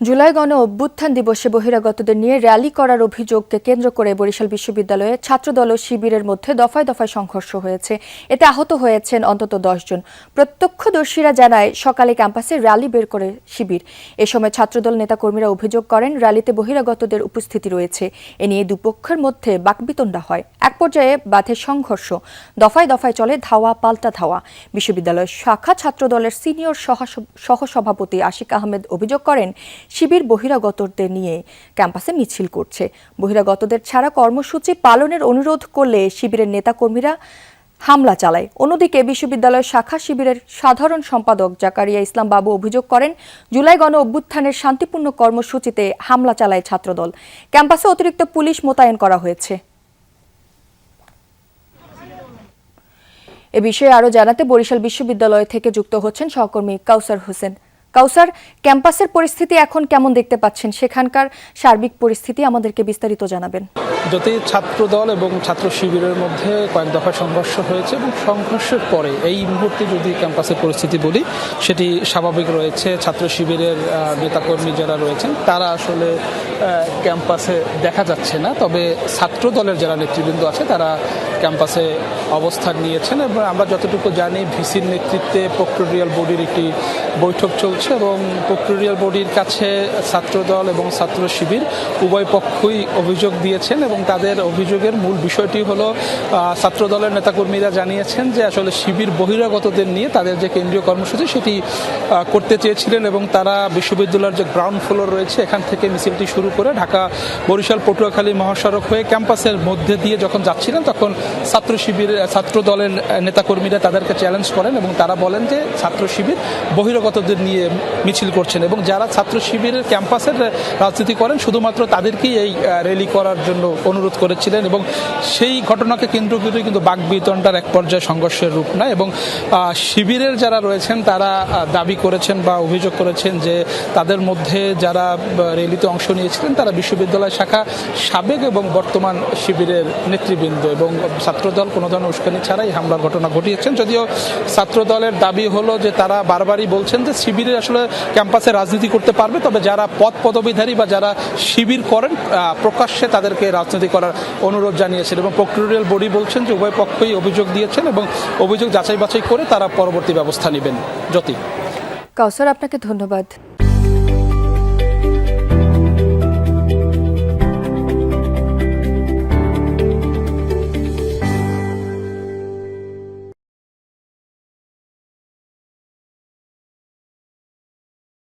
জুলাই গণ অভ্যুত্থান দিবসে বহিরাগতদের নিয়ে র্যালি করার অভিযোগকে কেন্দ্র করে বরিশাল বিশ্ববিদ্যালয়ে ছাত্রদল ও শিবিরের মধ্যে দফায় দফায় সংঘর্ষ হয়েছে। এতে আহত হয়েছেন অন্তত 10 জন। প্রত্যক্ষদর্শীরা জানায় সকালে ক্যাম্পাসে র্যালি বের করে শিবির। এ সময় ছাত্রদল নেতাকর্মীরা অভিযোগ করেন র্যালিতে বহিরাগতদের উপস্থিতি রয়েছে। এ নিয়ে দুপক্ষের মধ্যে বাকবিতণ্ডা হয়। এক পর্যায়ে বাধে সংঘর্ষ। দফায় দফায় চলে ধাওয়া পাল্টা ধাওয়া। বিশ্ববিদ্যালয়ের শাখা ছাত্রদলের সিনিয়র সহসভাপতি আশিক আহমেদ অভিযোগ করেন শিবির বহিরাগতদের নিয়ে ক্যাম্পাসে মিছিল করছে। বহিরাগতদের ছাড়া কর্মসূচি পালনের অনুরোধ করলে শিবিরের নেতাকর্মীরা হামলা চালায়। অন্যদিকে বিশ্ববিদ্যালয়ের শাখা শিবিরের সাধারণ সম্পাদক জাকারিয়া ইসলাম বাবু অভিযোগ করেন জুলাই গণ অভ্যুত্থানের শান্তিপূর্ণ কর্মসূচিতে হামলা চালায় ছাত্রদল। ক্যাম্পাসে অতিরিক্ত পুলিশ মোতায়েন করা হয়েছে। এ বিষয়ে আরো জানাতে বরিশাল বিশ্ববিদ্যালয় থেকে যুক্ত হচ্ছেন সহকর্মী কাউসার হোসেন। কাউসার, ক্যাম্পাসের পরিস্থিতি এখন কেমন দেখতে পাচ্ছেন? সেখানকার সার্বিক পরিস্থিতি আমাদেরকে বিস্তারিত জানাবেন। যদি ছাত্রদল এবং ছাত্র শিবিরের মধ্যে কয়েক দফা সংঘর্ষ হয়েছে এবং সংঘর্ষের পরে এই মুহূর্তে যদি ক্যাম্পাসের পরিস্থিতি বলি সেটি স্বাভাবিক রয়েছে। ছাত্র শিবিরের নেতাকর্মী যারা রয়েছেন তারা আসলে ক্যাম্পাসে দেখা যাচ্ছে না, তবে ছাত্রদলের যারা নেতৃবৃন্দ আছে তারা ক্যাম্পাসে অবস্থান নিয়েছেন এবং আমরা যতটুকু জানি ভিসির নেতৃত্বে প্রক্টোরিয়াল বডির একটি বৈঠক চলছে এবং প্রক্টোরিয়াল বডির কাছে ছাত্রদল এবং ছাত্র শিবির উভয় পক্ষই অভিযোগ দিয়েছেন এবং তাদের অভিযোগের মূল বিষয়টি হলো ছাত্রদলের নেতাকর্মীরা জানিয়েছেন যে আসলে শিবির বহিরাগতদের নিয়ে তাদের যে কেন্দ্রীয় কর্মসূচি সেটি করতে চেয়েছিলেন এবং তারা বিশ্ববিদ্যালয়ের যে গ্রাউন্ড ফ্লোর রয়েছে এখান থেকে মিছিলটি শুরু করে ঢাকা বরিশাল পটুয়াখালী মহাসড়ক হয়ে ক্যাম্পাসের মধ্যে দিয়ে যখন যাচ্ছিলেন তখন ছাত্র দলের নেতাকর্মীরা তাদেরকে চ্যালেঞ্জ করেন এবং তারা বলেন যে ছাত্র শিবির বহিরাগতদের নিয়ে মিছিল করছেন এবং যারা ছাত্র শিবিরের ক্যাম্পাসের রাজনীতি করেন শুধুমাত্র তাদেরকেই এই র্যালি করার জন্য অনুরোধ করেছিলেন এবং সেই ঘটনাকে কেন্দ্র করে কিন্তু বাকবিতণ্ডার এক পর্যায়ে সংঘর্ষের রূপ নেয় এবং শিবিরের যারা রয়েছেন তারা দাবি করেছেন বা অভিযোগ করেছেন যে তাদের মধ্যে যারা র্যালিতে অংশ নিয়েছিলেন তারা বিশ্ববিদ্যালয় শাখা সাবেক এবং বর্তমান শিবিরের নেতৃবৃন্দ এবং ছাত্রদল কোনো ধরনের উস্কানি ছাড়াই হামলার ঘটনা ঘটিয়েছেন। যদিও ছাত্রদলের দাবি হলো যে তারা বারবারই বলছেন যে শিবিরের আসলে ক্যাম্পাসে রাজনীতি করতে পারবে, তবে যারা পদ পদবীধারী বা যারা শিবির করেন প্রকাশ্যে তাদেরকে রাজনীতি করার অনুরোধ জানিয়েছেন এবং প্রক্টোরিয়াল বডি বলছেন যে উভয় পক্ষই অভিযোগ দিয়েছেন এবং অভিযোগ যাচাই বাছাই করে তারা পরবর্তী ব্যবস্থা নেবেন। জ্যোতি। কাউসার, আপনাকে ধন্যবাদ।